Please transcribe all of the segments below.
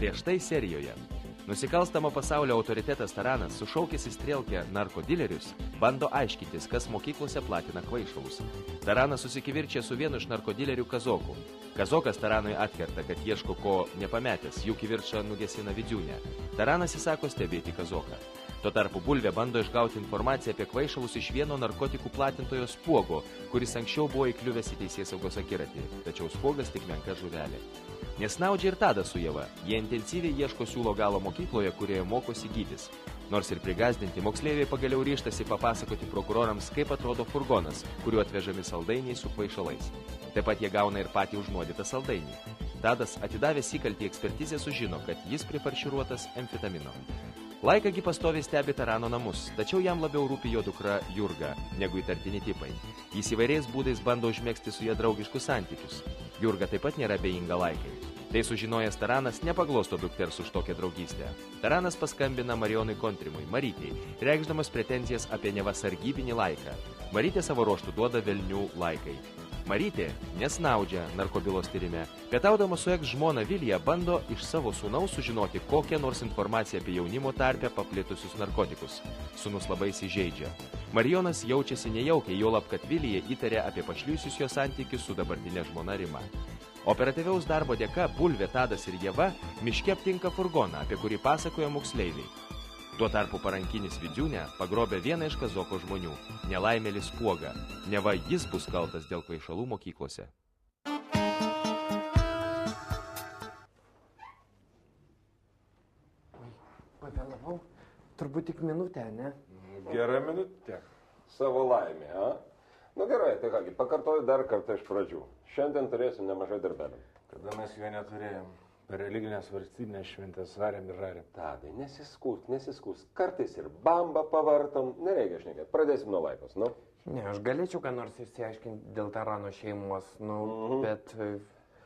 Prieš tai serijoje. Nusikalstamo pasaulio autoritetas Taranas, sušaukęs į strelkę narkodilerius, bando aiškintis, kas mokyklose platina kvaišalus. Taranas susikivirčia su vienu iš narkodilerių Kazokų. Kazokas Taranui atkerta, kad ieško ko nepametęs, jų kivirčą nugesina Vidziūnė. Taranas įsako stebėti Kazoką. Tuo tarpu Bulvė bando išgauti informaciją apie kvaišalus iš vieno narkotikų platintojo Spuogo, kuris anksčiau buvo įkliuvęs į teisėsaugos akiratį, tačiau Spuogas tik menka žuvelė. Nesnaudžia ir Tadas su Ieva. Jie intensyviai ieško siūlo galo mokykloje, kurioje mokosi gytis. Nors ir prigazdinti, moksleiviai pagaliau ryžtasi papasakoti prokurorams, kaip atrodo furgonas, kuriuo atvežami saldainiai su kvaišalais. Taip pat jie gauna ir patį užnuodytą saldainį. Tadas, atidavęs įkaltį ekspertizę, sužino, kad jis prifarširuotas amfetamino. Laikagi pastoviai stebi Tarano namus, tačiau jam labiau rūpi jo dukra Jurga, negu įtartini tipai. Jis įvairiais būdais bando užmegzti su jie draugiškus santykius. Jurga taip pat nėra abejinga Laikai. Tai sužinojęs Taranas nepaglosto dukters už tokią draugystę. Taranas paskambina Marijonui Kontrimui, Marytei, reikšdamas pretenzijas apie neva sargybinį Laiką. Marytė savo ruoštų duoda velnių Laikai. Marytė nesnaudžia narkobylos tyrime. Pietaudama su eks-žmona Vilija bando iš savo sūnaus sužinoti kokią nors informaciją apie jaunimo tarpe paplitusius narkotikus. Sūnus labai įsižeidžia. Marijonas jaučiasi nejaukiai, juolab, kad Vilija įtarė apie pašliusius jo santykius su dabartinė žmona Rima. Operatyviaus darbo dėka Bulvė, Tadas ir Ieva miške aptinka furgoną, apie kurį pasakoja moksleiviai. Tuo tarpu parankinis Vidziūnė pagrobė vieną iš Kazoko žmonių, nelaimėlis Spuogą. Neva jis bus kaltas dėl kvaišalų mokyklose. Pavėlavau. Turbūt tik minutę, ne? Gera minutė. Savo laimė, a? Nu gerai, tai kągi, pakartoju dar kartą iš pradžių. Šiandien turėsim nemažai darbelių. Kada mes jo neturėjom? Per religinės valstybinės šventės varėm ir rarėm. Tadai, nesiskūsk. Kartais ir bambą pavartom. Nereikia šnekėti. Pradėsim nuo Laikos, nu? Ne, aš galėčiau ką nors išsiaiškinti dėl Tarano šeimos, bet...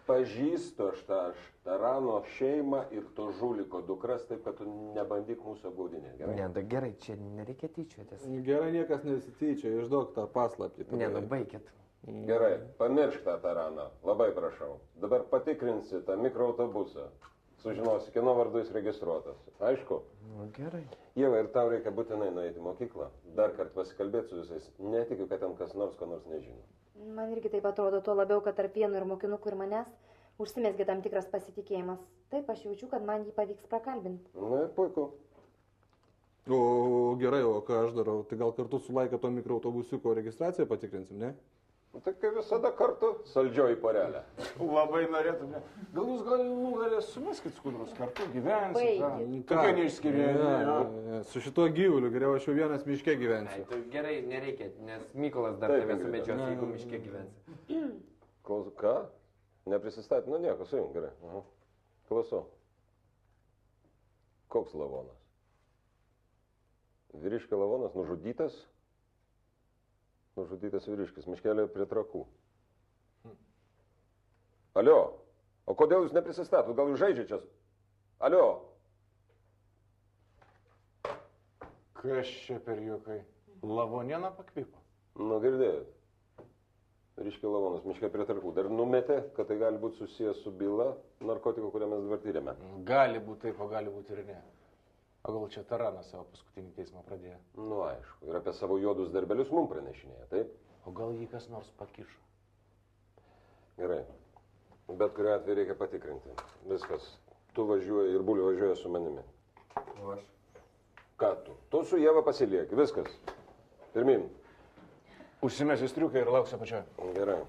Pažįstu aš Tarano šeimą ir to žuliko dukras, taip kad tu nebandyk mūsų apgaudinėti, gerai? Ne, da gerai, čia nereikia tyčiotis. Gerai, niekas nesityčia, išduok tą paslaptį. Ne, baikit. Gerai, pamiršk tą Taraną, labai prašau. Dabar patikrinsi tą mikroautobusą. Sužinosi, kieno vardu jis registruotas. Aišku? Gerai. Ieva, ir tau reikia būtinai nueiti į mokyklą. Dar kartą pasikalbėti su visais. Netikiu, kad ten kas nors ko nors nežino. Man irgi taip atrodo, tuo labiau, kad tarp vieno ir mokinukų ir manęs užsimesgė tam tikras pasitikėjimas. Taip, aš jaučiu, kad man jį pavyks prakalbinti. Na ir puiku. O gerai, o ką aš darau? Tai gal kartu su Laika to mikroautobusiuko registraciją patikrinsim, ne? Tai kaip visada kartu, saldžioji porelė. Labai norėtume. Gal jūs galės sumeskit skudrus kartu, gyvensit. Tokia neišskirė. Su šituo gyvuliu, geriau aš jau vienas miške gyvensiu. Tai gerai, nereikia, nes Mykolas dar tave sumedžios, jeigu miške gyvensi. Ką? Neprisistatė? Nu nieko, su jums, gerai. Klausau. Koks lavonas? Vyriškio lavonas nužudytas? Nužudytas vyriškis, miškelio prie Trakų. Alio, o kodėl jūs neprisistatot? Gal jūs žaidžiate čia? Alio. Kas čia per juokai? Lavoniena pakvipo? Nu, girdėjot. Vyriškio lavonas, miške prie Trakų. Dar numetė, kad tai gali būti susijęs su byla narkotikų, kurią mes dabar tyrėme. Gali būti taip, o gali būti ir ne. O gal čia Taranas savo paskutinį teismą pradėjo? Nu, aišku. Ir apie savo juodus darbelius mums pranešinėja, taip? O gal jį kas nors pakišo? Gerai. Bet kuriuo atveju reikia patikrinti. Viskas. Tu važiuoji ir Bulvė važiuoja su manimi. O aš? Ką tu? Tu su Ieva pasilieki. Viskas. Pirmin. Užsimesi striuką ir lauksiu apačioje. Gerai.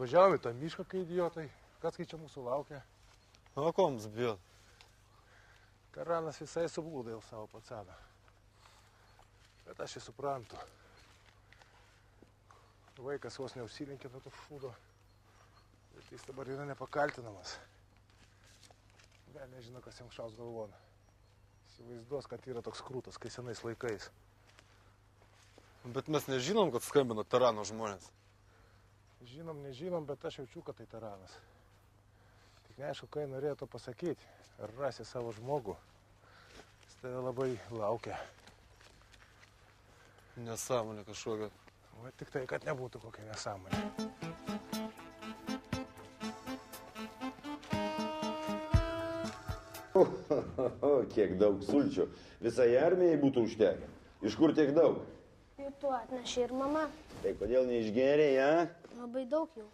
Važiavom į tą mišką, kai idiotai. Kas kai čia mūsų laukia? O ko mums bijot? Taranas visai sublūdė dėl savo pacaną. Bet aš jį suprantu. Vaikas vos neužsilinkė nuo to šūdo. Bet jis dabar yra nepakaltinamas. Vėl nežino, kas jam šaus galvon. Įsivaizduos, kad yra toks krūtas, kai senais laikais. Bet mes nežinom, kad skambino Tarano žmonės. Žinom, nežinom, bet aš jaučiu, kad tai Taranas. Tik neaišku, ką norėjo to pasakyti. Ar rasi savo žmogų. Jis tave labai laukia. Nesąmonė kažkokia. O tik tai, kad nebūtų kokia nesąmonė. Kiek daug sulčių. Visai armijai būtų užtekę. Iš kur tiek daug? Tu atnešė ir mama. Tai kodėl neišgėrė, ja? Labai daug jau.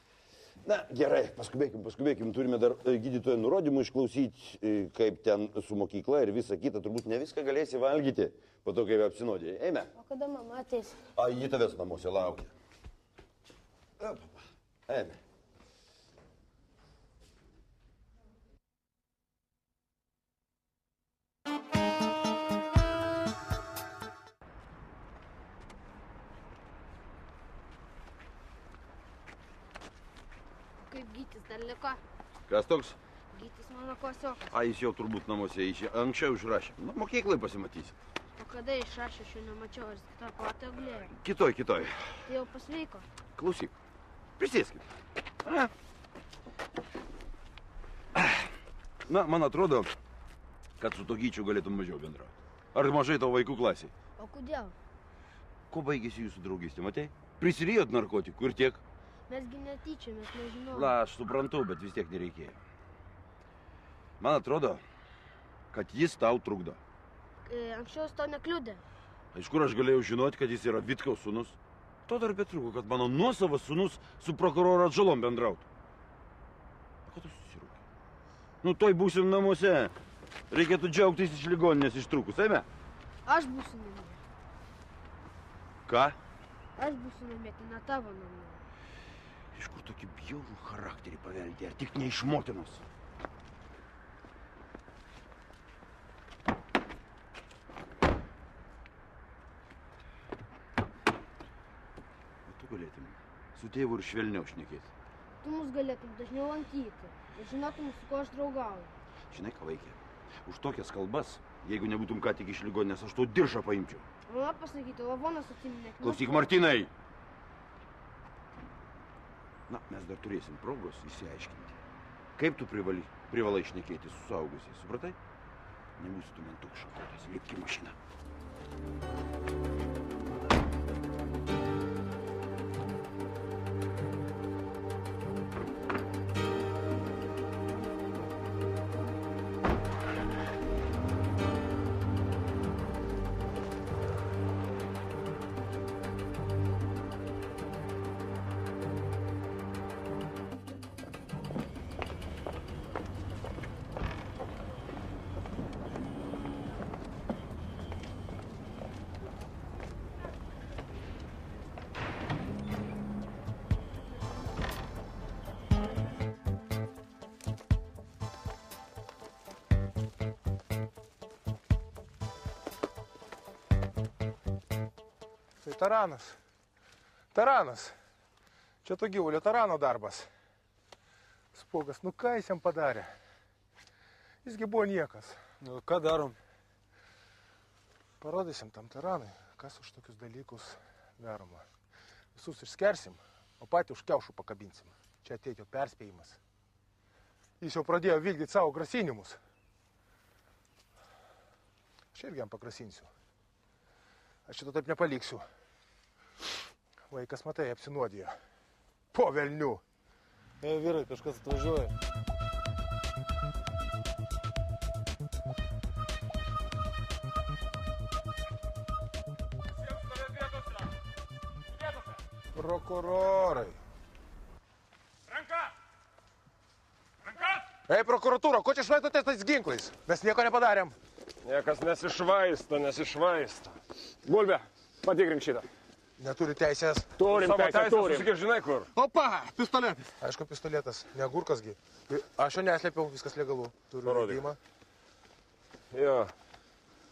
Na, gerai, paskubėkim. Turime dar gydytojo nurodymų išklausyti, kaip ten su mokykla ir visa kita. Turbūt ne viską galėsi valgyti, po to, kaip apsinodėjai. Eime. O kada mama ateis? Ji tavęs namuose laukia. Eime. Kaip Gytis dar liko? Kas toks? Gytis mano klasiokas. Jis jau turbūt namuose išė. Anksčiau išrašė. Nu, mokyklai pasimatysi. O kada išrašė, aš jau nemačiau, ar jis kitoj palatoj gulėjo? Kitoj. Tai jau pasveiko. Klausyk. Prisėskim. Na, man atrodo, kad su to Gyčiu galėtum mažiau bendrauti. Ar mažai tavo vaikų klasiai? O kodėl? Ko baigėsi jūsų draugystė, matei? Prisirijot narkotikų ir tiek. Mesgi netyčia, mes nežinojom. Aš suprantu, bet vis tiek nereikėjo. Man atrodo, kad jis tau trukdo. Anksčiau jis tau nekliudė. Iš kur aš galėjau žinoti, kad jis yra Vitkaus sūnus? To dar betrūko, kad mano nuosavas sūnus su prokuroro Atžalom bendrautų. O ką tu susirūkai? Nu, toj būsim namuose. Reikėtų džiaugtis iš ligoninės ištrūkus, eime? Aš būsiu namie. Ką? Aš būsiu namie, tai ne tavo namie. Iš kur tokį bjaurų charakterį paveldė, ar tik ne iš motinos? Tu galėtum su tėvu ir švelniau šnekėti. Tu mus galėtum dažniau lankyti ir žinotum, su kuo aš draugauju. Žinai ką, vaikė, už tokias kalbas, jeigu nebūtum ką tik iš ligoninės, aš tau diržą paimčiau. Mama pasakyti, lavonas atiminė. Klausyk, Martynai! Na, mes dar turėsim progos išsiaiškinti, kaip tu privalai šnekėti su suaugusiais, supratai? Nebūsi tu man toks šakotas, lipki mašina. Tai Taranas. Čia to gyvulio Tarano darbas. Spuogas, nu ką jis jam padarė? Jisgi buvo niekas. Nu, ką darom? Parodysim tam Taranui, kas už tokius dalykus daroma. Visus išskersim, o patį už kiaušų pakabinsim. Čia atėjo perspėjimas. Jis jau pradėjo vykdyti savo grasinimus. Aš irgi jam pagrasinsiu. Aš šito taip nepaliksiu. Vaikas, matai, apsinuodijo. Po velnių. Vyrai, kažkas atvažiuoja. Prokurorai. Ei, prokuratūra, ko čia švaitotės tais ginklais? Mes nieko nepadarėm. Niekas nesišvaisto. Gulbė, patikrink šitą. Neturi teisės. Turim teisę, susikir, žinai kur. Opa, pistoletas. Aišku, pistoletas, ne agurkasgi. Aš jo neslėpiau, viskas legalu. Turiu leidimą. Jo,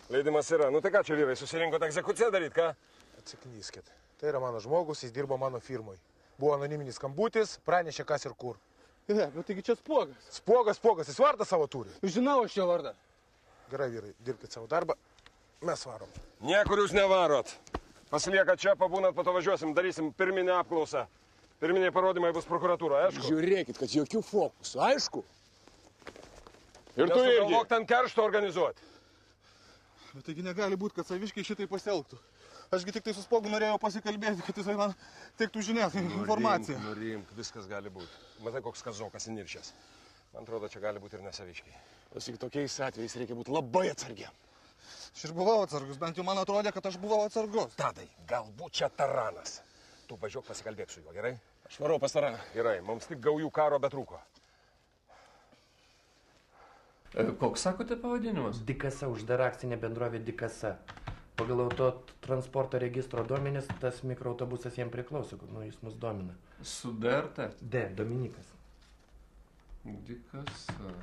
leidimas yra. Nu tai ką čia vyrai, susirinkot egzekuciją daryt, ką? Atsiknyskit. Tai yra mano žmogus, jis dirbo mano firmoj. Buvo anoniminis skambutis, pranešė kas ir kur. Ne, bet taigi čia Spuogas. Spuogas, jis vardą savo turi. Žinau aš jo vardą. Gerai, vyrai, dirbkite savo darbą, mes varom. Niekur jūs nevarot. Pasilieka čia, pabūnat, po to važiuosim, darysim pirminę apklausą. Pirminiai parodymai bus prokuratūra, aišku? Žiūrėkit, kad jokių fokusų, aišku? Ir tu irgi. Ten keršto organizuoti. Bet taigi negali būti, kad saviškiai šitai pasielgtų. Ašgi tik tai su Spuogu norėjau pasikalbėti, kad jisai man teiktų žinias, informaciją. Nurimk, viskas gali būti. Matai, koks kazokas įniršęs. Man atrodo, čia gali būti ir nesaviškiai. Pasakyk, tokiais atvejais reikia būti labai atsargiam. Aš ir buvau atsargus, bent jau man atrodė, kad aš buvau atsargus. Tadai, galbūt čia taranas. Tu važiuok pasikalbėk su juo, gerai? Aš varau pas taraną. Gerai, mums tik gaujų karo betrūko. Koks sakote pavadinimas? Dikasa, uždara akcinė bendrovė Dikasa. Pagal autotransporto registro duomenis, tas mikroautobusas jam priklauso, jis mus domina. Su DRT? D, Dominikas. Dikasa.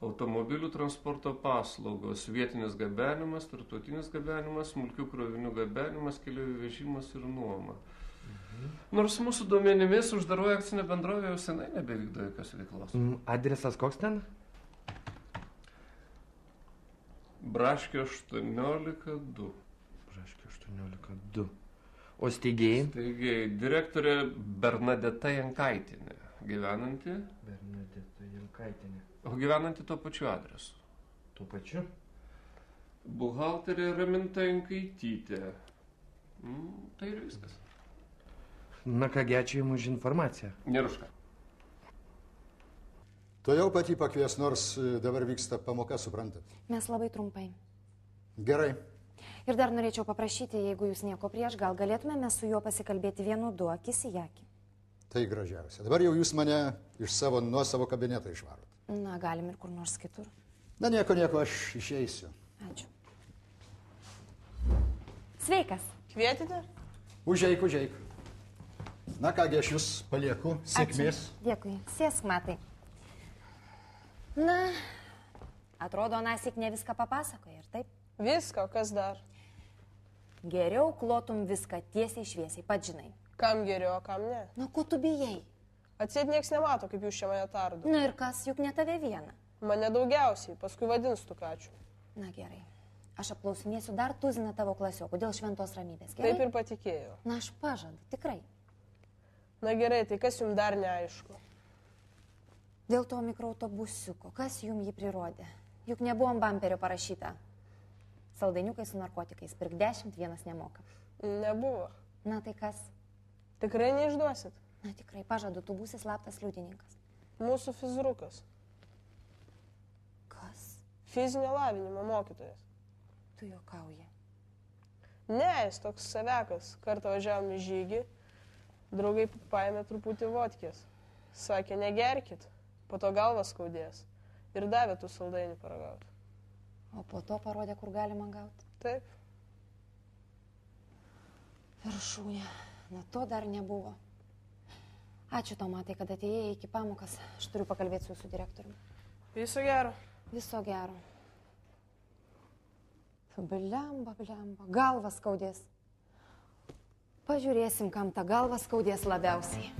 Automobilių transporto paslaugos, vietinis gabenimas, tarptautinis gabenimas, smulkių krovinių gabenimas, keliaivių vežimas ir nuoma. Nors mūsų duomenimis uždaroji akcinė bendrovė jau senai nebevykdo jokios veiklos. Adresas koks ten? Braškio 18-2. Braškio 18-2. O steigėjai? Steigėjai. Direktorė Bernadeta Jankaitinė. Gyvenanti? Bernadeta Jankaitinė. O gyvenanti tuo pačiu adresu. Tuo pačiu? Buhalterė Raminta Jankaitytė. Tai ir viskas. Na kągi, ačiū Jums už informaciją. Nėr už ką. To jau patį pakvies, nors dabar vyksta pamoka, suprantat. Mes labai trumpai. Gerai. Ir dar norėčiau paprašyti, jeigu jūs nieko prieš, gal galėtume mes su juo pasikalbėti vienu du, akis į akį. Tai gražiausia. Dabar jau jūs mane iš savo nuosavo kabineto išvarot. Na, galim ir kur nors kitur. Na, nieko, aš išeisiu. Ačiū. Sveikas. Kvietite? Užeik. Na kągi, aš jūs palieku. Sėkmės. Ačiū. Dėkui. Sėsk, Matai. Na, atrodo, nasik ne viską papasakoja, ir taip? Viską, kas dar? Geriau klotum viską tiesiai šviesiai, pats žinai. Kam geriau, o kam ne? Na, ko tu bijai? Atsėd nieks nemato, kaip jūs čia mane tardo. Na ir kas, juk ne tave vieną. Mane daugiausiai, paskui vadins tukačiu. Na gerai, aš apklausinėsiu dar tuziną tavo klasiokų dėl šventos ramybės, gerai? Taip ir patikėjau. Na, aš pažadu, tikrai. Na gerai, tai kas jums dar neaišku? Dėl to mikroautobusiuko, kas jums jį prirodė? Juk nebuvo ant bamperio parašyta. Saldainiukai su narkotikais, pirk 10, vienas nemoka. Nebuvo. Na tai kas? Tikrai neišduosit? Na tikrai, pažadu, tu būsi slaptas liudininkas. Mūsų fizirukas. Kas? Fizinio lavinimo mokytojas. Tu juokauji. Ne, jis toks savekas. Kartą važiavom į žygį, draugai paėmė truputį vodkės. Sakė, negerkit. Po to galvas skaudės. Ir davė tų saldainių paragauti. O po to parodė, kur galima gauti? Taip. Viršūnė. Na, to dar nebuvo. Ačiū tau, Matai, kad atėjai iki pamokas. Aš turiu pakalbėti su jūsų direktoriumi. Viso gero. Viso gero. Blemba. Galvas skaudės. Pažiūrėsim, kam ta galva skaudės labiausiai.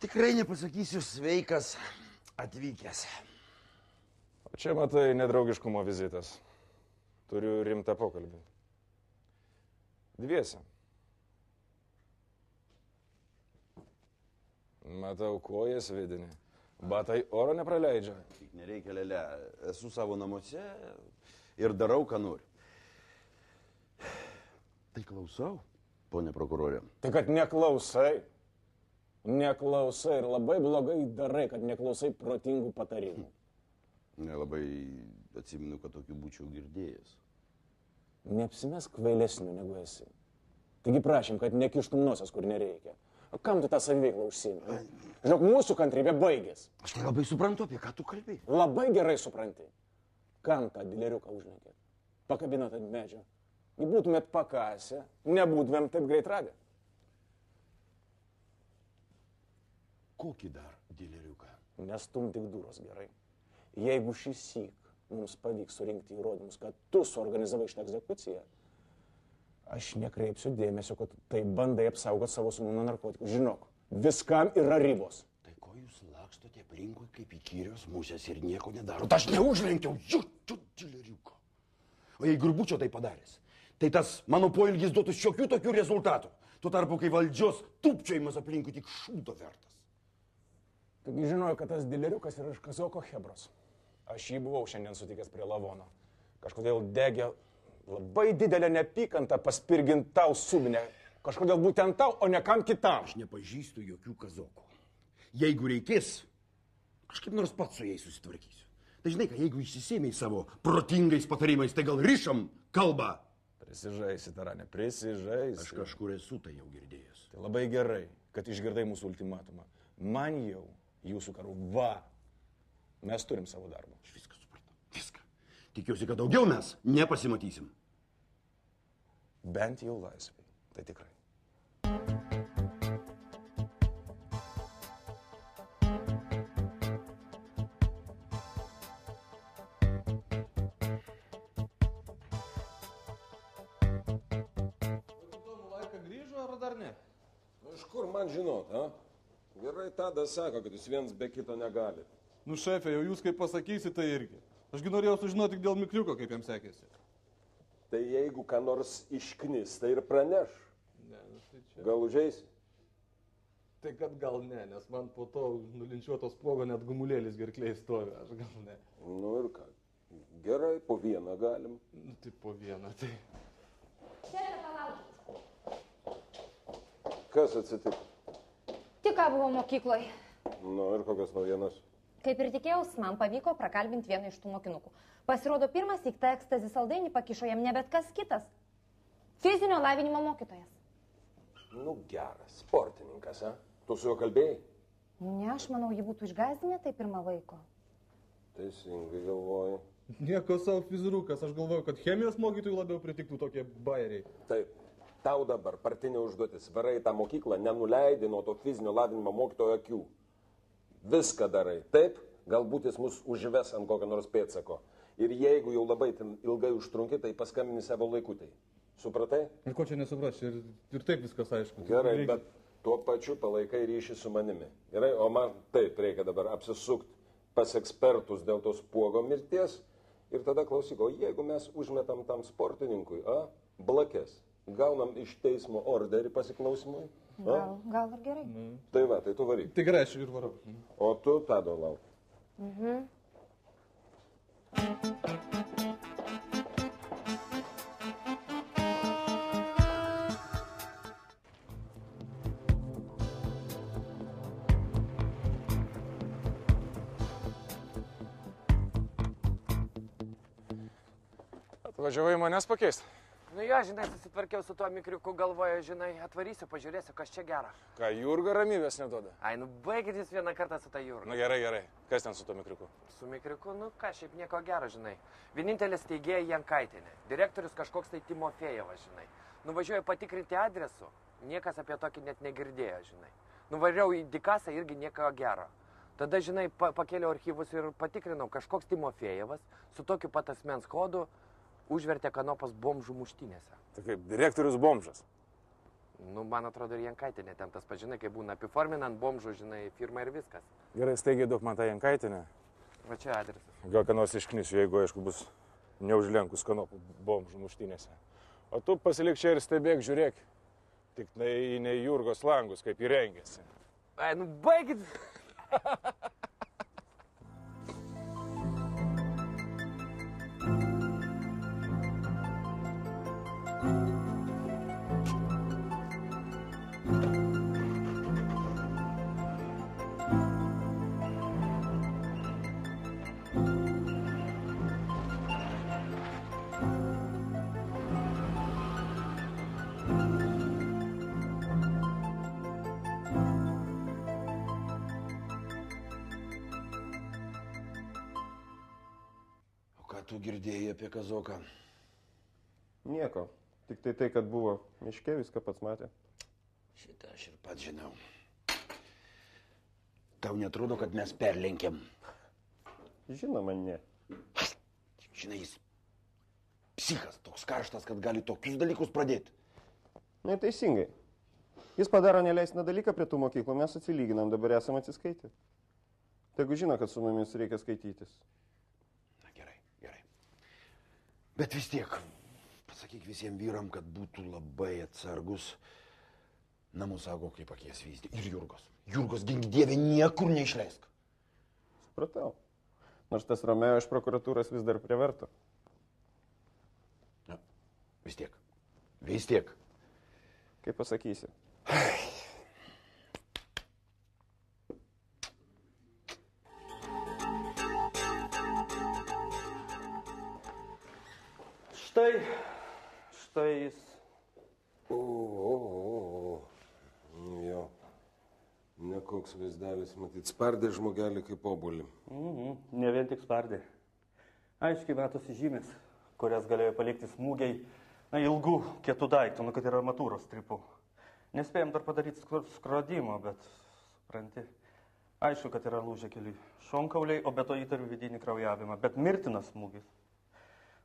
Tikrai nepasakysiu sveikas atvykęs. O čia, matai, nedraugiškumo vizitas. Turiu rimtą pokalbį. Dviese. Matau, kojas vidinį. Batai oro nepraleidžia. Tik nereikia, Lele. Esu savo namuose ir darau, ką noriu. Tai klausau. Pone prokurorė. Tai kad neklausai. Neklausai ir labai blogai darai, kad neklausai protingų patarimų. Nelabai atsimenu, kad tokių būčiau girdėjęs. Neapsimesk kvailesniu negu esi. Taigi prašym, kad nekištum nosies, kur nereikia. O kam tu tą saviveiklą užsiimi? Žinok, mūsų kantrybė baigės. Aš nelabai suprantu, apie ką tu kalbi. Labai gerai supranti. Kam tą dileriuką užlenkėt? Pakabinot ant medžio. Jei būtumėt pakasę, nebūtumėm taip greit radę. Kokį dar dileriuką? Nestum tik duros gerai. Jeigu šis syk mums pavyks surinkti įrodymus, kad tu suorganizavai šitą egzekuciją, aš nekreipsiu dėmesio, kad tai bandai apsaugoti savo sūnų nuo narkotikų. Žinok, viskam yra ribos. Tai ko jūs lakstote aplinkui kaip įkyrios musės ir nieko nedarote? Aš neužlenkiau jokių dileriuko. O jeigu ir būčiau tai padaręs, tai tas mano poilgis duotų šiokių tokių rezultatų. Tuo tarpu, kai valdžios tūpčiojimas aplinkui tik šūdo vertas. Taigi žinojau, kad tas dileriukas yra iš Kazoko Hebros. Aš jį buvau šiandien sutikęs prie lavono. Kažkodėl degė labai didelę neapykantą paspirgint tau subinę. Kažkodėl būtent tau, o ne kam kitam. Aš nepažįstu jokių kazokų. Jeigu reikės, kažkaip nors pats su jais susitvarkysiu. Tai žinai, kad jeigu išsisėmei savo protingais patarimais, tai gal rišam kalbą. Prisižaisi, Tarane, prisižaisi. Aš kažkur esu tai jau girdėjęs. Tai labai gerai, kad išgirdai mūsų ultimatumą. Man jau jūsų karų va. Mes turim savo darbą. Aš viską supratau. Viską. Tikiuosi, kad daugiau mes nepasimatysim. Bent jau laisvai. Tai tikrai. Laika grįžo ar dar ne? Iš kur man žinot, a? Gerai Tadas sako, kad jūs viens be kito negali. Nu, šefė, jau jūs kaip pasakysi, tai irgi. Ašgi norėjau sužinoti tik dėl Mikliuko, kaip jam sekėsi. Tai jeigu ką nors išknis, tai ir praneš. Ne, tai čia. Gal užeisi? Tai kad gal ne, nes man po to nulinčiuotos spuogo net gumulėlis gerklėje stovi, aš gal ne. Nu ir ką? Gerai, po vieną galim. Nu, tai po vieną, tai. Šefė, palaukit. Kas atsitiko? Tik ką buvo mokykloje. Nu ir kokios naujienos? Kaip ir tikėjaus, man pavyko prakalbinti vieną iš tų mokinukų. Pasirodo, pirmas įktą ekstazį saldainį pakišo jam ne bet kas kitas. Fizinio lavinimo mokytojas. Nu geras, sportininkas, a? Tu su juo kalbėjai? Ne, aš manau, jį būtų išgąsdinę tai pirmą vaiko. Teisingai galvoju. Nieko savo fizirukas, aš galvoju, kad chemijos mokytojų labiau pritiktų tokie bairiai. Taip, tau dabar partinė užduotis. Varai tą mokyklą, nenuleidi nuo to fizinio lavinimo mokytojo akių. Viską darai. Taip, galbūt jis mus užves ant kokio nors pėdsako. Ir jeigu jau labai ilgai užtrunki, tai paskambini savo laikutei. Supratai? Ir ko čia nesuprasi, ir taip viskas aišku. Gerai, bet tuo pačiu palaikai ryšį su manimi. Gerai, o man taip reikia dabar apsisukti pas ekspertus dėl tos spuogo mirties. Ir tada klausyk, o jeigu mes užmetam tam sportininkui, blakes, gaunam iš teismo orderį pasiklausimui? Gal ir gerai. Tai va, tai tu varyk. Tai gerai, aš ir varau. O tu Tado lauk. Atvažiavai manęs pakeisti? Nu jo, žinai, susitvarkiau su tuo mikriuku, galvoju, žinai, atvarysiu, pažiūrėsiu, kas čia gera. Ką, Jurga ramybės neduoda? Ai, nu baigit jūs vieną kartą su ta Jurga. Nu gerai. Kas ten su tuo mikriuku? Su mikriuku, nu ką, šiaip nieko gero, žinai. Vienintelis teigėja Jankaitinė. Direktorius kažkoks tai Timofejevas, žinai. Nuvažiuoju patikrinti adresu, niekas apie tokį net negirdėjo, žinai. Nuvažiavau į Dikasą, irgi nieko gero. Tada, žinai, pakėliau archyvus ir patikrinau, kažkoks Timofejevas su tokiu pat asmens kodu užvertė kanopas bomžų muštynėse. Tai kaip, direktorius bomžas? Nu, man atrodo, ir Jankaitinė ten tas pažinai, kai būna apiforminant bomžų, žinai, firmą ir viskas. Gerai, staigiai duok man tą Jankaitinę. Va čia adresas. Gal ką nors išknisiu, jeigu, aišku, bus neužlenkus kanopų bomžų muštynėse. O tu pasilik čia ir stebėk, žiūrėk. Tik ne Jurgos langus, kaip įrengėsi. Ai, nu baigit. tu girdėjai apie Kazoką? Nieko. Tik tai, kad buvo miške, viską pats matė. Šitą aš ir pats žinau. Tau netrodo, kad mes perlenkėm? Žinoma, ne. Žinai, jis psichas, toks karštas, kad gali tokius dalykus pradėti. Neteisingai. Jis padaro neleistiną dalyką prie tų mokyklų, mes atsilyginam, dabar esam atsiskaitę. Tegu žino, kad su mumis reikia skaitytis. Na gerai, gerai. Bet vis tiek, pasakyk visiems vyram, kad būtų labai atsargus. Namų saugo kaip akies vyzdį. Ir Jurgos. Jurgos, gink dieve, niekur neišleisk. Supratau. Nors tas Romeo iš prokuratūros vis dar prievarto. Na, vis tiek. Vis tiek. Kaip pasakysi. Štai jis. Jo. Nekoks vaizdelis, matyt, spardė žmogelį kaip obuolį. Ne vien tik spardė. Aiškiai matosi žymės, kurias galėjo palikti smūgiai, ilgų, kietų daiktų, kad ir armatūros stripų. Nespėjom dar padaryti skrodimo, bet, supranti, aišku, kad yra lūžę keli šonkauliai, o be to įtariu vidinį kraujavimą. Bet mirtinas smūgis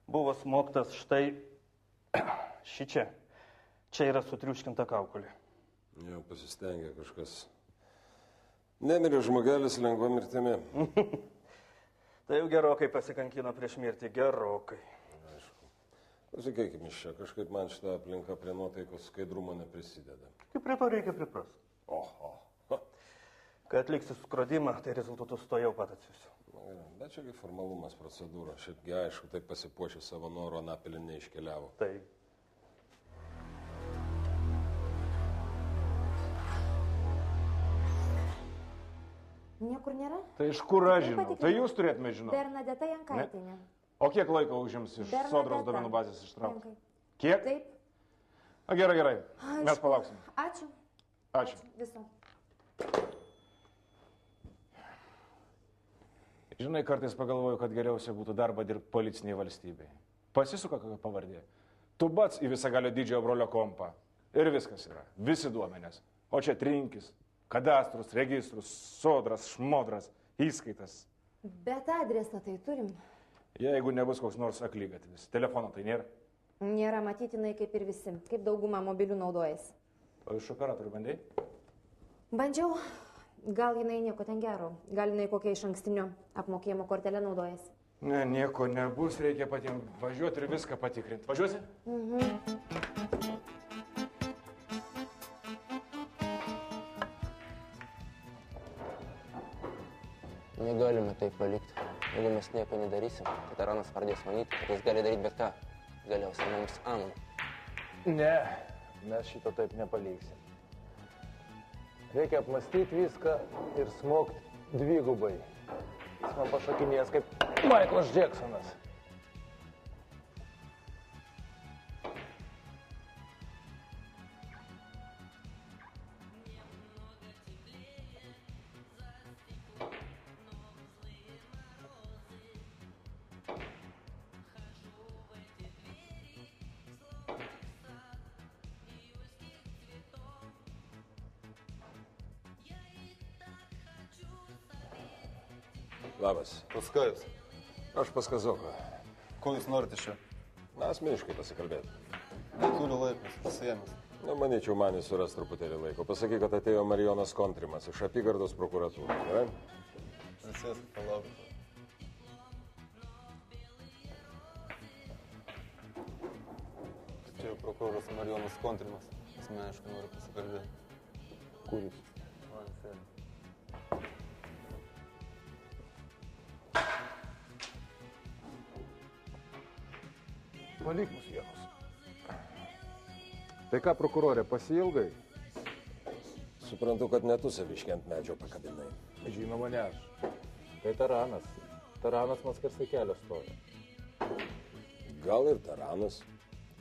buvo smogtas štai šičia. Čia yra sutriuškinta kaukolė. Jau pasistengė kažkas. Nemirė žmogelis lengva mirtimi. Tai jau gerokai pasikankino prieš mirtį, gerokai. Aišku. Pasikeikim iš čia, kažkaip man šitą aplinką prie nuotaikos skaidrumo neprisideda. Kaip prie to reikia priprasti. Oho. Kai atliksiu skrodimą, tai rezultatus to jau pat atsiųsiu. Bet čia kaip formalumas procedūra. Šiaipgi aišku, taip pasipuošė savo noro, Napilį neiškeliavo. Taip. Niekur nėra? Tai iš kur aš žinau? Tai jūs turėtume žinoti. Bernadeta Jankaitinė. O kiek laiko užims iš Sodros duomenų bazės ištraukti? Kiek? Taip. Na gerai. Mes palauksim. Ačiū. Ačiū. Viso. Žinai, kartais pagalvoju, kad geriausia būtų darbą dirbti policiniai valstybei. Pasisuka kokia pavardė. Tu pats į visą galio didžiojo brolio kompą. Ir viskas yra. Visi duomenės. O čia trinkis, kadastrus, registrus, sodras, šmodras, įskaitas. Bet adresą tai turim. Jeigu nebus koks nors aklygatvis. Telefono tai nėra. Nėra matytinai kaip ir visi. Kaip dauguma mobilių naudojasi. O iš operatorių bandai? Bandžiau. Gal jinai nieko ten gero. Gal jinai kokia iš ankstinio apmokėjimo kortelę naudojasi. Ne, nieko nebus. Reikia patiems važiuoti ir viską patikrinti. Važiuosi? Negalime taip palikti. Jeigu mes nieko nedarysim, tai Taranas pradės manyti, kad jis gali daryti bet ką. Galiausiai mums amų. Ne, mes šito taip nepaliksim. Reikia apmastyti viską ir smogti dvigubai. Jis man pašokinės kaip Michaelas Jacksonas. Labas. Pas ką jūs? Aš pas Kazoką. Ko jūs norite čia? Na, asmeniškai pasikalbėti. Neturiu laiko, pasiėmęs. Na, manyčiau, man jis suras truputėlį laiko. Pasakyk, kad atėjo Marijonas Kontrimas iš apygardos prokuratūros, gerai? Atsėsk, palauk. Čia prokuroras Marijonas Kontrimas. Asmeniškai noriu pasikalbėti. Kur jis? Man sėdi. Palik mus vienus. Tai ką, prokurorė, pasiilgai? Suprantu, kad ne tu saviškį ant medžio pakabinai. Žinoma, ne aš. Tai Taranas. Taranas man skersai kelio stoja. Gal ir Taranas.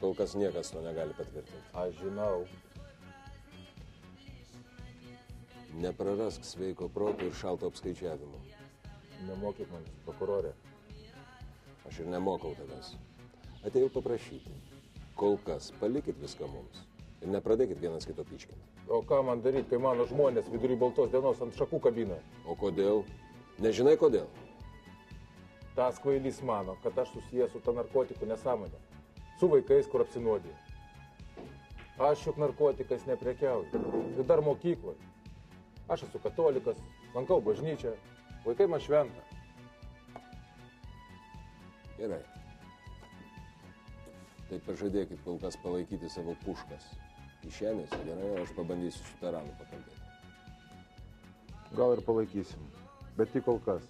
Kol kas niekas to negali patvirtinti. Aš žinau. Neprarask sveiko proto ir šalto apskaičiavimo. Nemokyk man, prokurorė. Aš ir nemokau tavęs. Atėjau paprašyti. Kol kas palikit viską mums. Ir nepradėkit vienas kito pyškinti. O ką man daryti, kai mano žmonės vidury baltos dienos ant šakų kabina? O kodėl? Nežinai kodėl? Tas kvailys mano, kad aš susijęs su ta narkotikų nesąmonė. Su vaikais, kur apsinuodė. Aš juk narkotikais neprekiauju. Ir dar mokykloje. Aš esu katalikas, lankau bažnyčią. Vaikai man šventa. Gerai. Tai pažadėkit kol kas palaikyti savo puškas. Kišenėse, gerai, aš pabandysiu su Taranu pakalbėti. Gal ir palaikysim, bet tik kol kas.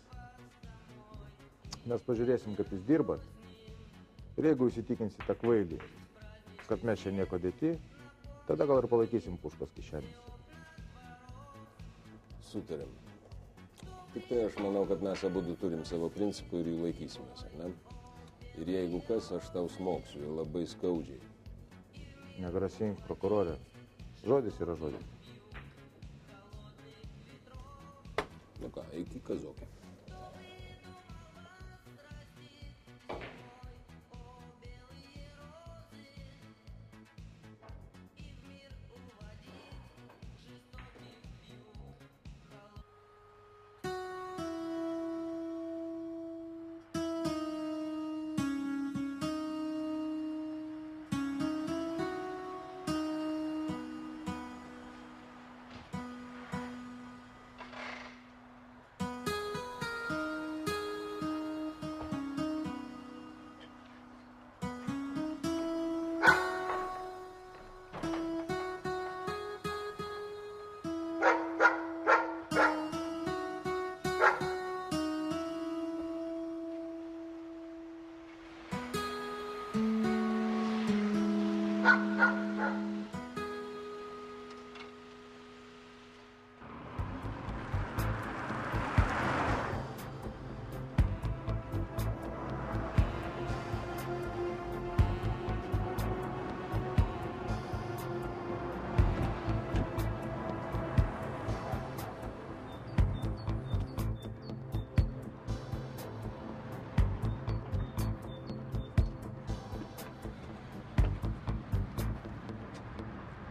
Mes pažiūrėsim, kaip jūs dirbat. Ir jeigu jūs įtikinsite tą kvailį, kad mes čia nieko dėti, tada gal ir palaikysim puškas kišenėse. Sutarėm. Tik tai aš manau, kad mes abudu turim savo principų ir jų laikysimės, ar ne? Ir jeigu kas, aš tau smoksiu ir labai skaudžiai. Negrasink, prokurorė. Žodis yra žodis. Nu ką, eik į kazokį.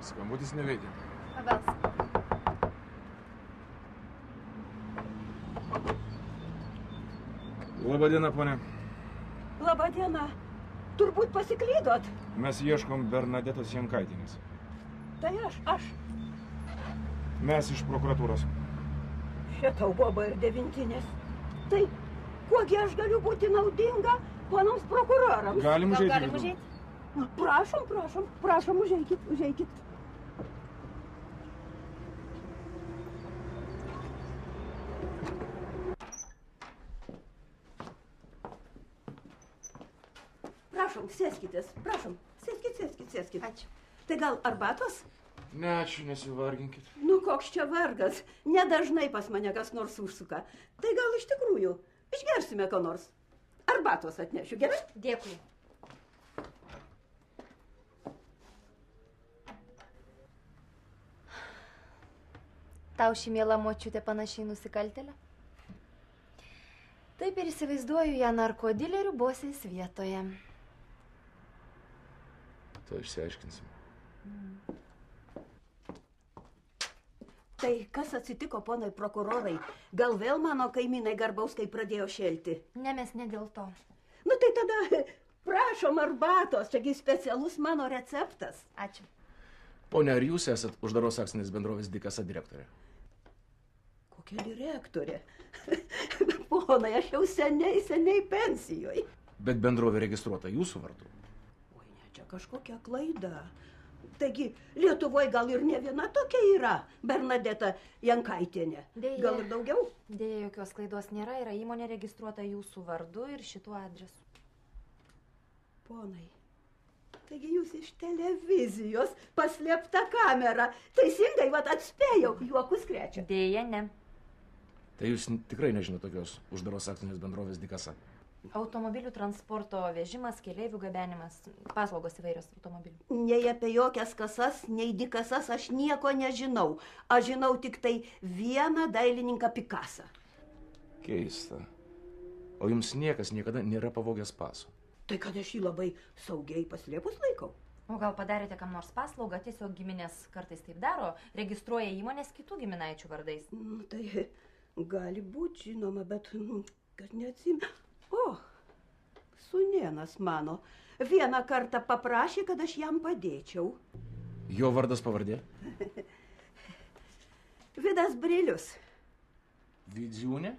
Skambutis neveikia. Pabels. Labadiena, ponė. Labadiena. Turbūt pasiklydot. Mes ieškom Bernadetos Jankaitinės. Tai aš. Mes iš prokuratūros. Šitau boba ir devintinės. Tai kuogi aš galiu būti naudinga ponams prokurorams? Galim užeiti. Galim užeiti? Prašom, užeikit. Prašom, sėskitės. Prašom, sėskit. Ačiū. Tai gal arbatos? Ne, ačiū, nesivarginkit. Nu, koks čia vargas. Nedažnai pas mane kas nors užsuka. Tai gal iš tikrųjų išgersime ko nors. Arbatos atnešiu, gerai? Dėkui. Tau ši miela močiutė panašiai nusikaltėlė? Taip ir įsivaizduoju ją narkodilerių bosės vietoje. To išsiaiškinsim. Tai kas atsitiko, ponai prokurorai? Gal vėl mano kaimynai Garbauskai pradėjo šelti? Ne, mes ne dėl to. Nu tai tada prašom arbatos, čiagi specialus mano receptas. Ačiū. Pone, ar jūs esat uždaros akcinės bendrovės Dikasa direktorė? Kokia direktorė? Ponai, aš jau seniai pensijoje. Bet bendrovė registruota jūsų vardu? Oi, ne, čia kažkokia klaida. Taigi, Lietuvoje gal ir ne viena tokia yra, Bernadeta Jankaitienė. Gal ir daugiau? Dėja, jokios klaidos nėra, yra įmonė registruota jūsų vardu ir šituo adresu. Ponai, taigi jūs iš televizijos, paslėpta kamera. Teisingai, vat atspėjau, juokus krečia. Dėja, ne. Tai jūs tikrai nežinote tokios uždaros akcinės bendrovės Dikasa? Automobilių transporto vežimas, keleivių gabenimas, paslaugos įvairios automobilių. Nei apie jokias kasas, nei Dikasas aš nieko nežinau. Aš žinau tik tai vieną dailininką Pikasą. Keista. O jums niekas niekada nėra pavogęs paso. Tai kad aš jį labai saugiai paslėpus laikau. O gal padarėte kam nors paslaugą, tiesiog giminės kartais taip daro, registruoja įmonės kitų giminaičių vardais. Tai gali būti, žinoma, bet kad neatsimenu. O, sūnėnas mano vieną kartą paprašė, kad aš jam padėčiau. Jo vardas pavardė? Vidas Brilius. Vidziūnė?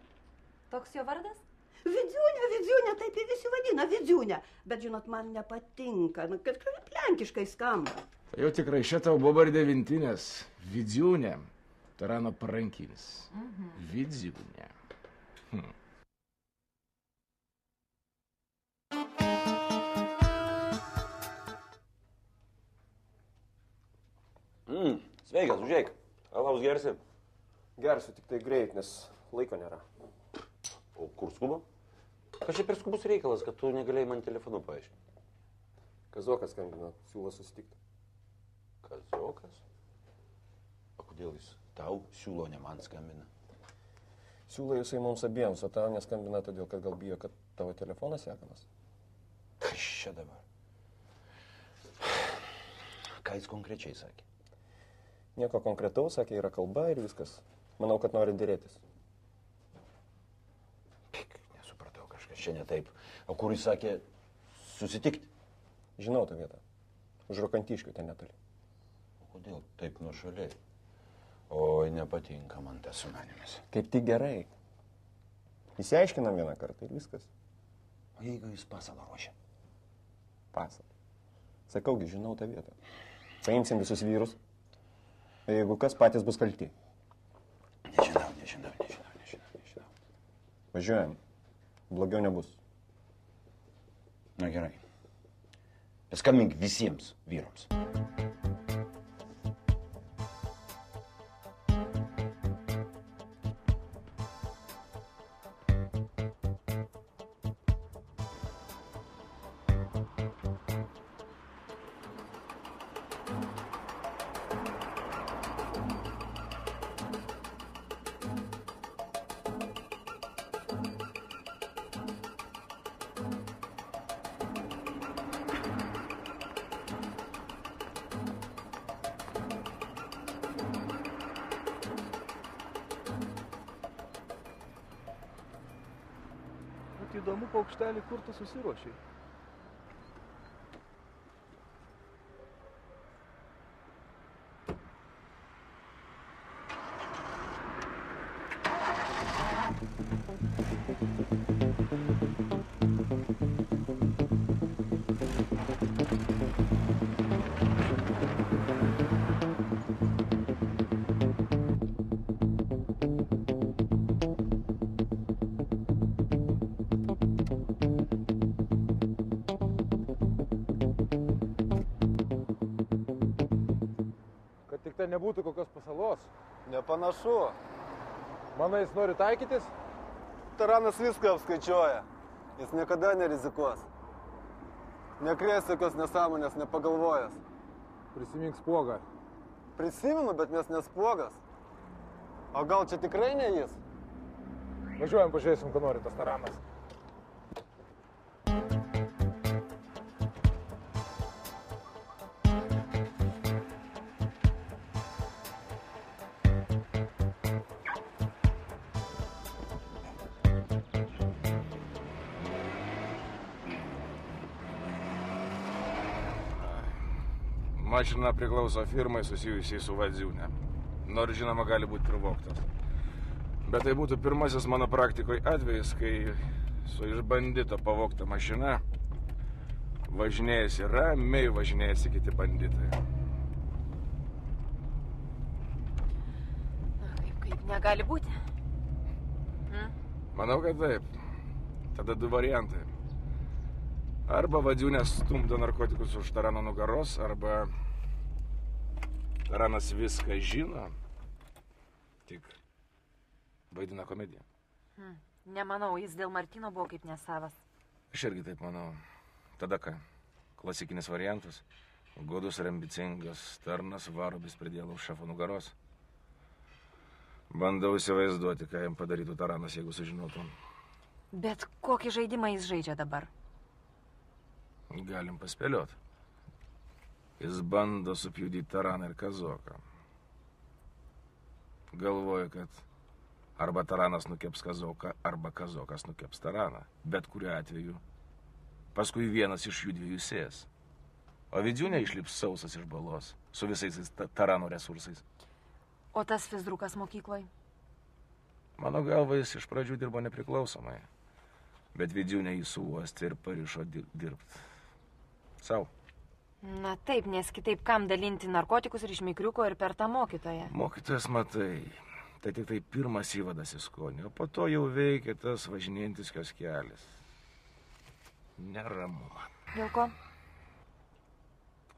Toks jo vardas? Vidziūnė, taip ir visi vadina, Vidziūnė. Bet, žinot, man nepatinka, kad lenkiškai skamba. Tai jau tikrai šitau bobardė vintinės. Vidziūnė. Tarano parankinis. Vidziūnė. Sveikas, užeik. Alaus gersi? Gersiu tik tai greit, nes laiko nėra. O kur skuba? Kas čia per skubus reikalas, kad tu negalėjai man telefonu paaiškinti? Kazokas skambina, siūlo susitikti. Kazokas? O kodėl jis tau siūlo, ne man skambina? Siūlo jisai mums abiems, o tau neskambina todėl, kad gal bijo, kad tavo telefonas sekamas. Kas čia dabar? Ką jis konkrečiai sakė? Nieko konkretaus, sakė, yra kalba ir viskas. Manau, kad nori dėrėtis. Nesupratau, kažkas čia ne taip. O kur jis sakė susitikti? Žinau tą vietą. Už Rokantiškių ten netoli. O kodėl taip nuošaliai? Oi, nepatinka man tas sumanimas. Kaip tik gerai. Įsiaiškinam vieną kartą ir viskas. O jeigu jis pasalą ruošia? Pasalą. Sakaugi, žinau tą vietą. Paimsim visus vyrus. Jeigu kas, patys bus kalti. Nežinau. Važiuojam. Blogiau nebus. Na gerai. Paskambink visiems vyrams. Įdomu, paukštelį, kur tu susiruošiai? Tik tai nebūtų kokios pasalos. Nepanašu. Manai, jis nori taikytis? Taranas viską apskaičiuoja. Jis niekada nerizikuos. Nekrės jokios nesąmonės, nepagalvojęs. Prisimink Spuogą. Prisimenu, bet mes nespuogas. O gal čia tikrai ne jis? Važiuojam, pažiūrėsim, ko nori tas Taranas. Mašina priklauso firmai susijusiai su Vadziūne. Nors žinoma, gali būti privogtas. Bet tai būtų pirmasis mano praktikoje atvejis, kai su išbandyta pavogta mašina važinėjasi ramiai, važinėjasi kiti banditai. Kaip negali būti? Manau, kad taip. Tada du variantai. Arba Vadziūnė stumdo narkotikus už Tarano nugaros, arba Taranas viską žino, tik vaidina komediją. Nemanau, jis dėl Martino buvo kaip nesavas. Aš irgi taip manau. Tada ką? Klasikinis variantas. Godus ir ambicingas tarnas varo bespridėlą už šefo nugaros. Bandau įsivaizduoti, ką jam padarytų Taranas, jeigu sužinotų. Bet kokį žaidimą jis žaidžia dabar? Galim paspėliot. Jis bando supjudyti Taraną ir Kazoką. Galvoja, kad arba Taranas nukeps Kazoką, arba Kazokas nukeps Taraną. Bet kuriuo atveju. Paskui vienas iš jų dviejų sės. O Vidziūnė išlips sausas iš balos, su visais Tarano resursais. O tas fizrukas mokykloje? Mano galva, jis iš pradžių dirbo nepriklausomai. Bet Vidziūnė jį suuostė ir parišo dirbti. Sau. Na taip, nes kitaip kam dalinti narkotikus ir iš mikriuko ir per tą mokytoją. Mokytojas, matai, tai tik tai pirmas įvadas į skonį, o po to jau veikia tas važinėjantis kioskelis. Neramu man. Dėl ko?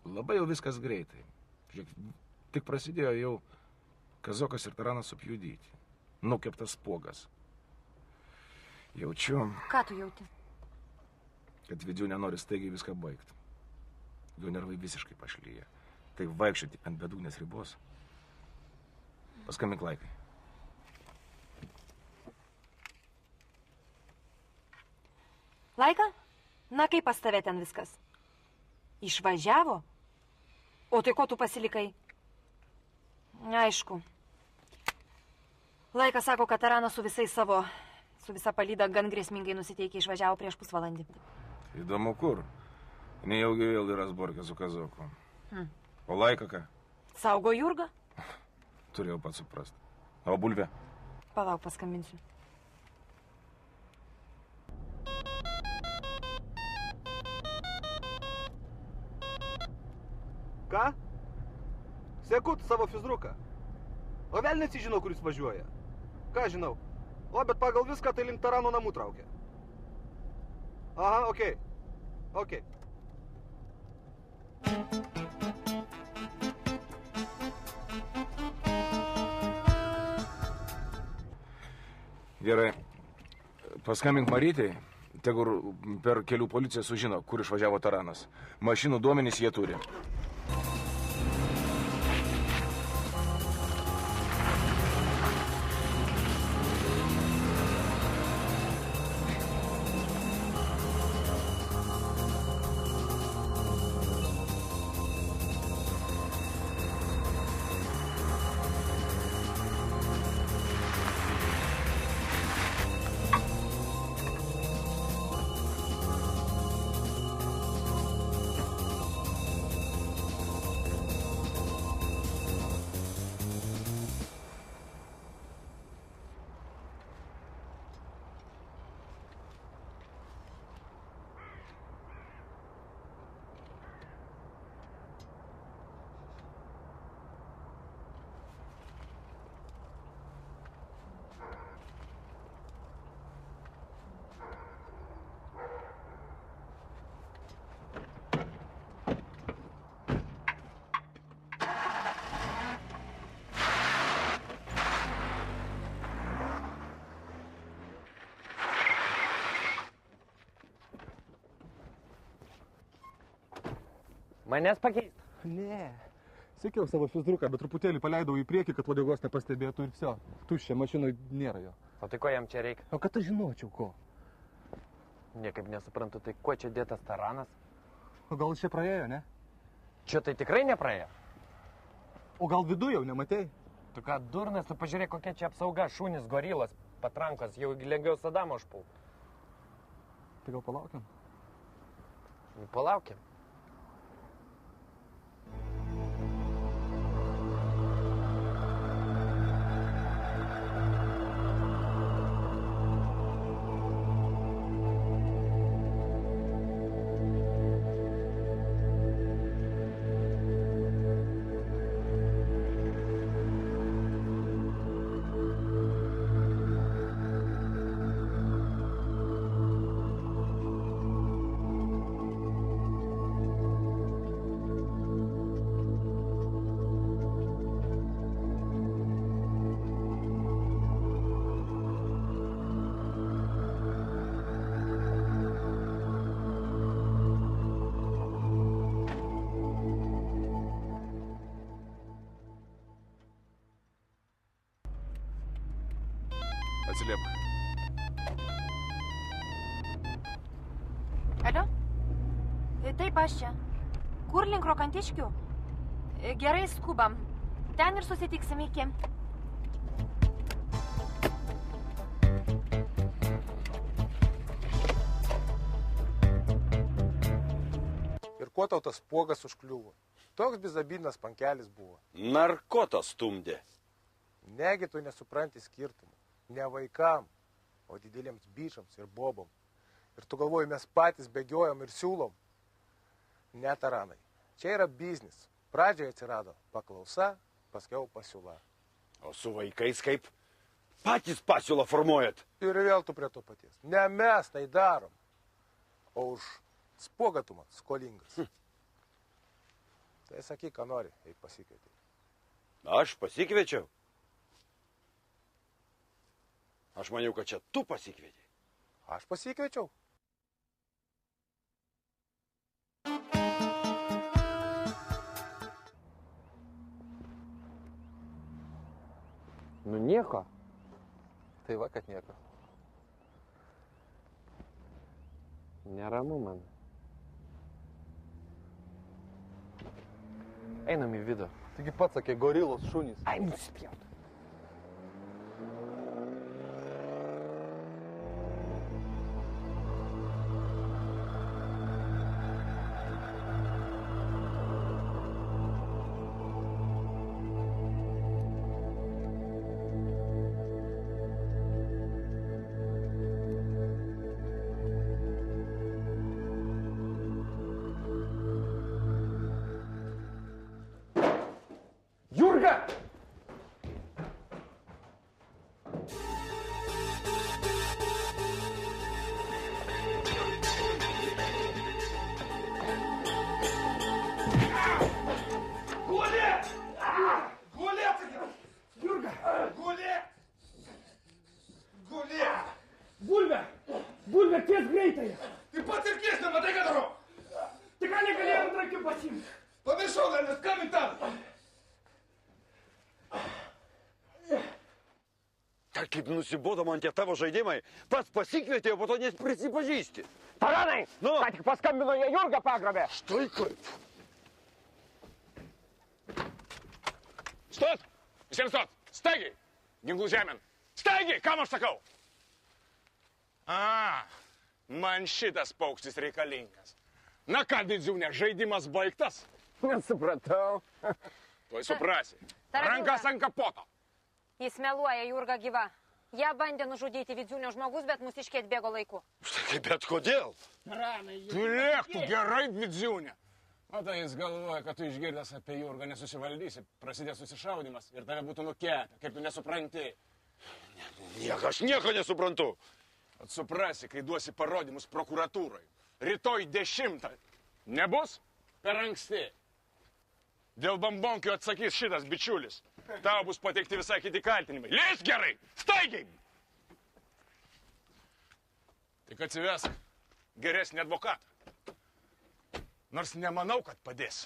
Labai jau viskas greitai. Žiūrėk, tik prasidėjo jau Kazokas ir Taranas supjudyti. Nukeptas spuogas. Jaučiu, Ką tu jauti? kad Vidziūnė nori staigiai viską baigti. Jo nervai visiškai pašlyja. Tai vaikščioti ant bedugnės ribos. Paskambink Laikai. Laika? Na kaip pas tave ten viskas? Išvažiavo? O tai ko tu pasilikai? Aišku. Laikas sako, kad Taranas su visa palyda gan grėsmingai nusiteikė, išvažiavo prieš pusvalandį. Įdomu kur. Nejaugi vėl yra Zborkė su Kazoku. O Laika ką? Saugo Jurgą? Turėjau pats suprasti. O Bulvė? Palauk, paskambinsiu. Ką? Seku savo fizruką. O velnės žino, kuris važiuoja. Ką žinau? O, bet pagal viską tai link Tarano namų traukia. Aha, okei. Okei. Gerai. Paskambink Marytei, tegur per kelių policiją sužino, kur išvažiavo Taranas. Mašinų duomenys jie turi. Manęs pakeist? Ne. Sekiau savo fizruką, bet truputėlį paleidau į priekį, kad uodegos nepastebėtų ir viso. Tuščia, mašinoj nėra jo. O tai ko jam čia reikia? O kad aš žinočiau ko? Niekaip nesuprantu, tai kuo čia dėtas Taranas? O gal čia praėjo, ne? Čia tai tikrai nepraėjo. O gal vidu jau nematei? Tu ką, durnas, tu pažiūrėk, kokia čia apsauga, šūnis, gorilas, patrankos, jau lengviau Sadamo užpult. Tai gal palaukiam? Palaukiam. Atsiliepk. Taip, aš čia. Kur link Rokantiškių? Gerai, skubam. Ten ir susitiksim iki. Ir kuo tau tas spuogas užkliuvo? Toks bizabinas pankelis buvo. Narkotas stumdė. Negi tu nesupranti skirtumų. Ne vaikam, o dideliems bičams ir bobom. Ir tu galvoji, mes patys bėgiojom ir siūlom. Ne, Taranai. Čia yra biznis. Pradžioje atsirado paklausa, paskiau pasiūla. O su vaikais kaip? Patys pasiūlą formuojat. Ir vėl tu prie to paties. Ne mes tai darom. O už spuogą tu man skolingas. Tai sakyk, ką nori, eik pasikvietei. Aš pasikviečiau. Aš maniau, kad čia tu pasikvietei. Aš pasikviečiau. Nu nieko. Tai va, kad nieko. Neramu man. Einam į vidų. Taigi pats sakė, gorilos šunys. Ai, nuspjaut. Jurga! Gulėt! Gulėt! Jurga! Gulėt! Gulėt! Bulvė! Bulvė, ties greitai! Tai pats ir kies, nematai, ką darau? Tai ką negalėjom trakių pasimti? Pamiršau, dar neskambint tam! Tai kaip nusibodo man tie tavo žaidimai, pats pasikvietė, o po to neprisipažįsti. Taranai! Nu? Ką tik paskambino, jie Jurgą pagrobė. Štai kaip. Stot! Visiems stot! Staigiai! Ginklų žemėn! Staigiai! Kam aš sakau? Man šitas paukštis reikalingas. Na ką, Didziūnė, žaidimas baigtas? Nesupratau. Tuoj suprasi. Rankas ant kapoto. Jis meluoja, Jurga gyva. Ją bandė nužudyti Vidziūnio žmogus, bet mus iškėt bėgo laiku. Štai, bet kodėl? Turėk tu gerai, Vidziūnė. Matai, jis galvoja, kad tu išgirdęs apie Jurgą nesusivaldysi, prasidės susišaudimas ir tave būtų nukėtę, kaip tu nesupranti. Aš nieko nesuprantu. Atsuprasi, kai duosi parodymus prokuratūrai. Rytoj 10. Nebus? Per anksti. Dėl bambonkių atsakys šitas bičiulis. Tau bus pateikti visai kiti kaltinimai. Lėsk gerai! Staigiai! Tik atsivesk geresnį advokatą. Nors nemanau, kad padės.